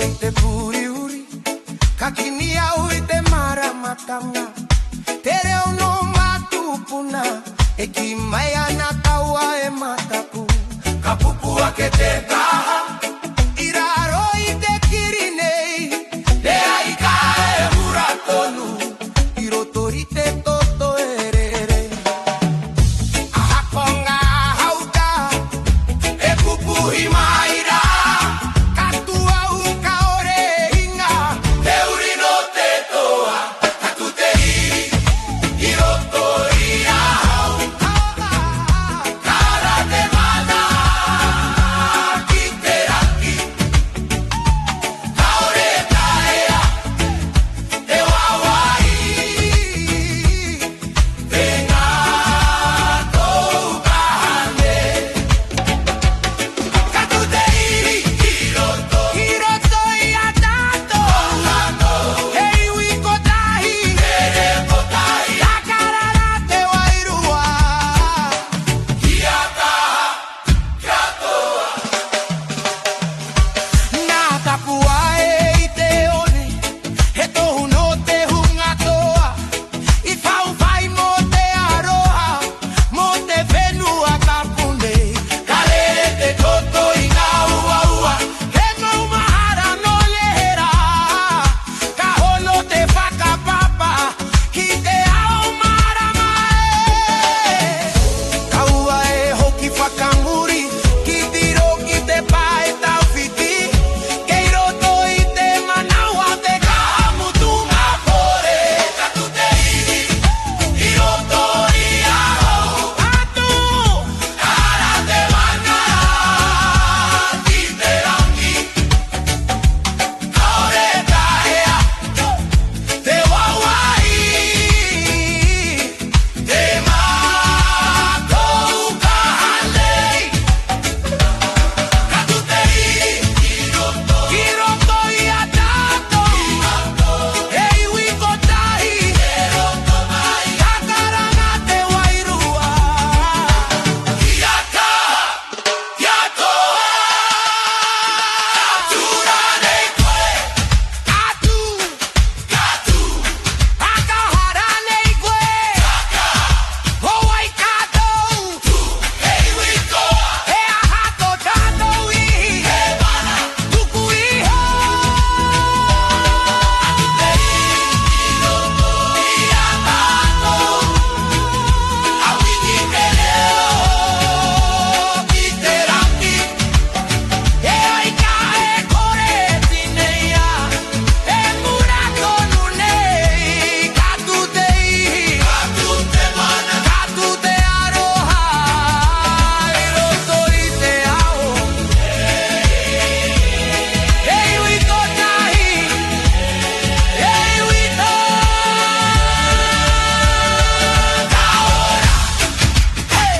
ite puri-uri, kakini au ite mara matanga. Tere ono matupuna, eki maya na taua e matapu. Kapupu akete kaha, iraro ite kirinei. Te aika e huratonu, irotorite toto erere. Ahakonga hauka, e kupu himaira. Katua uka ore hinga, te urino te toa. Katute hiri, hirotori ahau. Kara te mana, kiteraki. Kaore taea, te wawai. Venga tou kahane. Katute hiri, hiroto. Hiroto ia tato. Hei wiko tahi. Tere kotahi. Takarara te wairua. Kia taha, kia toa. Nā tapua e i te one, he tohu no te hunga toa. I whauwhai mo te aroha, mo te whenua ka pune. Ka lere te toto i ngā ua, he ngau mahara no lehera. Ka hono te whakapapa, ki te ao marama e. Ka ua e hoki whakamuri, ki tiro ki te pae tau whiti. Kei roto i te manaua te kahamutu ngā kore. Katute hiri, i roto i ahau. Atu, kara te mana, ki te rangi. Kaore tahea, te wawai. Te mātou kahalei. Katute hiri, ki roto i a tato. Hei wiko tahi, takaranga te wairua. Kia taha, kia toa. Katura nei koe. Katu, akahara nei koe. Howai katou. Hei wikoa. He ahato tatou ihi. He mana. Tuku iho. Katute hiri, i a tatou. Awini te leo, ki te rangi. E aika e kore tineia, e mura tonu nei. Katute ihi, katute mana, katute aroha. I roto i te ao. Hei wiko tahi, hei wiko. Kaora, hey,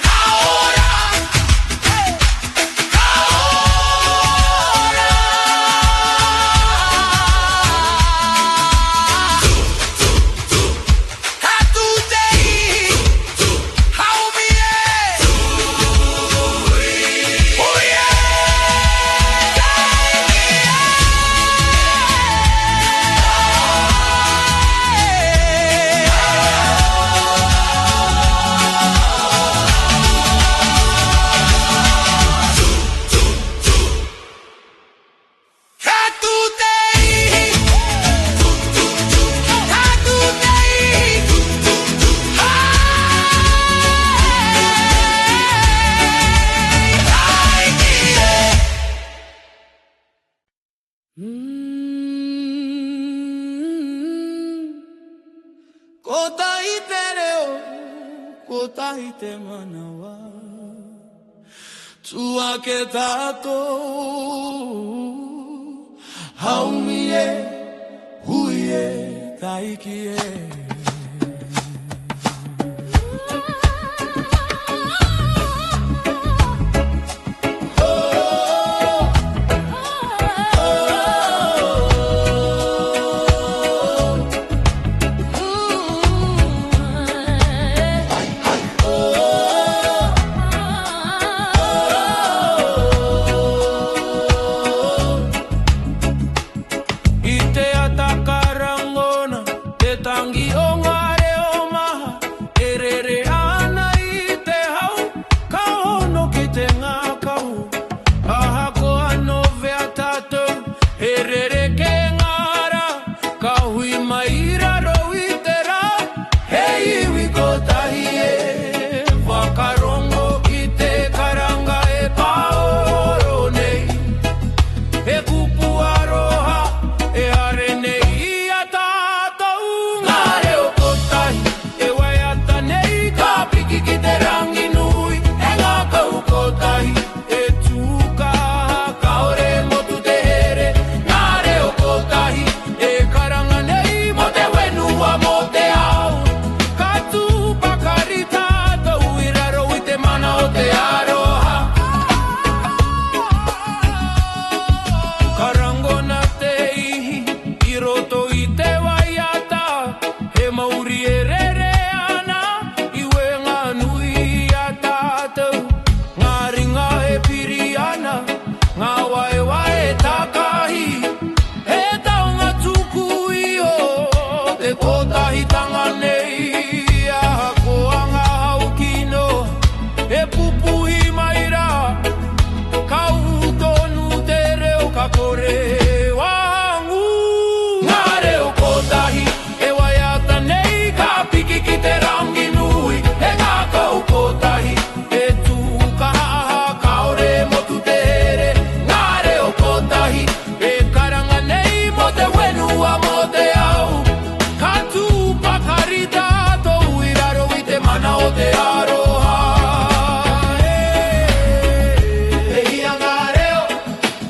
kaora, hey, kaora. Katute ihi, haumie. Uie. Katute ihi, katute ihi, Kota i te reo, kota i te manawa. Tua ke tātou, haumi e, hui e, taiki e. Herere ke ngara, ka hui maira roitera. Hei wikotahi e, whakarongo ki te karanga e paoro nei. E kupu aroha, e are nei a tātou. Ngā reo kotahi, e waiata nei, ka piki ki te rangi nui. E ngā kau kotahi, e tūkaha, ka ore motu te here. Ngā reo kotahi, e karanga nei, mo te wenua mo te au. Ka tūpakari tātou, i raro i te mana o te aroha. Karangona te ihi, i roto i te waiata. He mauri e rere ana, i we ngā nui a tātou. Ngā ringa e piri ana, ngā wae wae takahi. He taonga tuku iho, te kotahi tanga nei. Aha koa ngā hau kino, e pupuhi maira. Kau tonu te reo ka kore wangu. Ngā reo kotahi, e waiata nei, ka piki ki te rangi nui. E ngā kau kotahi, e tūkaha, ka ore motu te here. Ngā reo kotahi, e karanga nei, mo te wenua mo te au. Ka tūpakari tātou, i raro i te mana o te aroha. E hia ngā reo,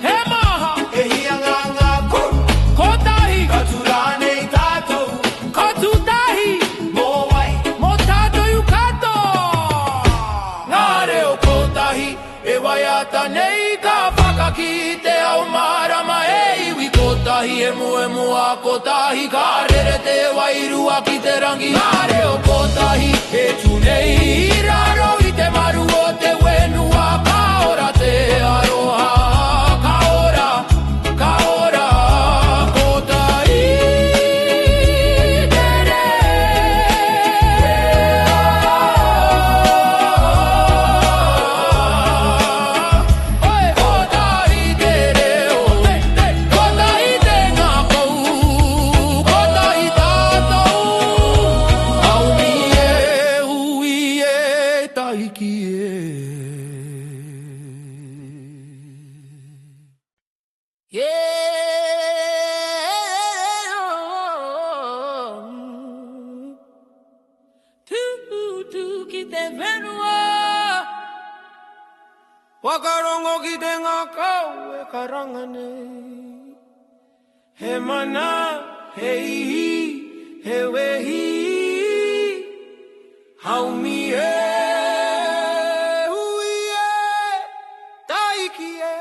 he maha, e hia ngā kuru. Kotahi, ka tura nei tātou. Ka tūtahi, mō wai, mō tātou i kato. Ngā reo kotahi, e waiata nei, ka whakaki te au marama. E iwi kotahi, e mua kotahi, ka rere te wairua ki te rangi. Ngā reo kotahi, e tūnei i raro i te maru o te wenua. Ka ora te aroha, ka ora, kotahi te re. Oe, kotahi te reo, kotahi te ngā kou, kotahi tātou. Au mi e hui e taiki e. Tu ki te whenua, wakarongo ki te ngā kau e karanga nei. He mana, he ihi, he wehi, haumi e hui e taiki e.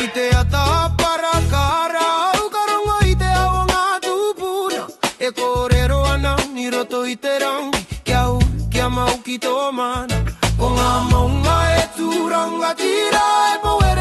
I te ata para kara, au karongo i te ao ngā tūpuna. E kōrero ana, ni roto i te rangi, kia hu, mau ki tō mana. Ko ngā maunga e tūranga tira, e poere